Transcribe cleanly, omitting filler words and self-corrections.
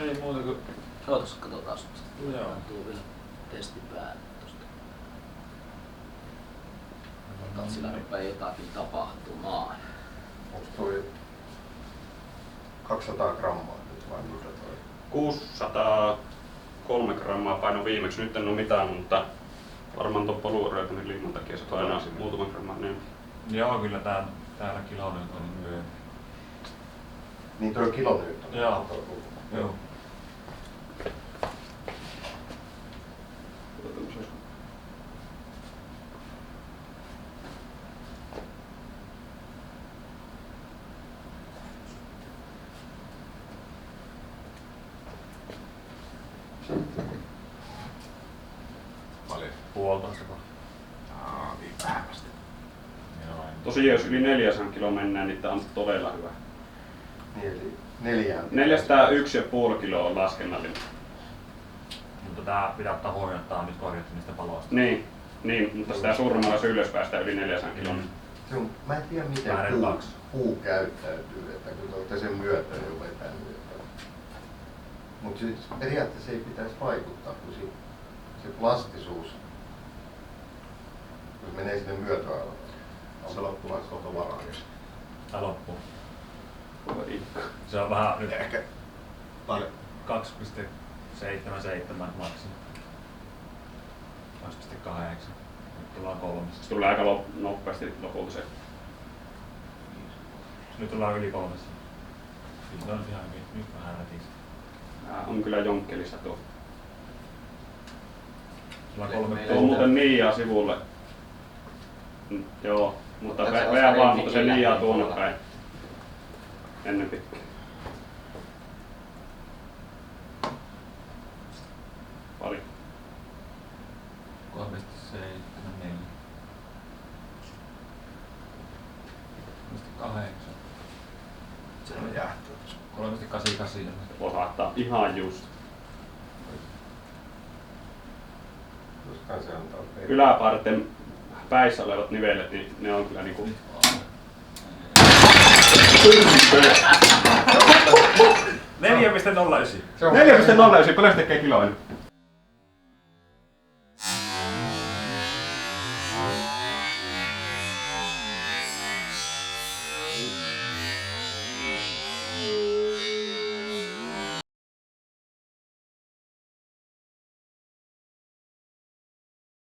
Ei muuta kuin... Ootas, katsotaan semmoista. Joo. Tuu vielä testi päälle tosta. Katsotaan, että sillä rupeaa jotakin tapahtumaan. Onks toi 200 grammaa nyt vai mitä toi? 603 grammaa paino viimeksi. Nyt en oo mitään, mutta varmaan tuon poluureutanin liiman takia se painaa muutaman gramman enemmän. Joo, kyllä täällä kilonen on myö. Niin toi kilonyyttö. Joo. Joo. Paljon. 1,5. Niin vähästi. Joo. Tosiaan jos yli 400 kiloa mennään, niin tää on todella hyvä. Niin eli 401,5 kiloa on laskennallinen. Mutta tää pitää ottaa huomioon, että tää on nyt korjattu niistä paloista. Niin, mutta sitä suuremmalla jos ylös päästään yli 400 kiloa. Mä en tiedä miten puu käyttäytyy, että kun te olette sen myötä jo vetänyt. Mutta siis periaatteessa ei pitäisi vaikuttaa, kun se plastisuus, kun se menee sinne myötäalalle, on se loppuvaihtoehto varaajassa. Tää loppuu. Oi. Se on vähän nyt Ehkä paljon. 2,77 maksimi. 2,8. Nyt tullaan 3. Se tulee aika nopeasti lopulta se. Nyt tullaan yli 3. Nyt on ihan hyvin. Nyt vähän rätistä. On kyllä jonkkelissa tuo. Sulla on 3. Tuo on muuten Niiaa sivulle. Joo, mutta Mutta se vejä on vaan, mutta se renki Niiaa kyllä tuonne puolella. päin. Ennen pitkään. Paljon. 3,74. Se on jäähtyä. 3,88. Lohahtaa ihan just. Jostain se antaa perään. Yläparten päissä olevat nivelet, niin ne on kyllä niinku... 4,09. Se on 4,09, paljon se tekee kiloinen?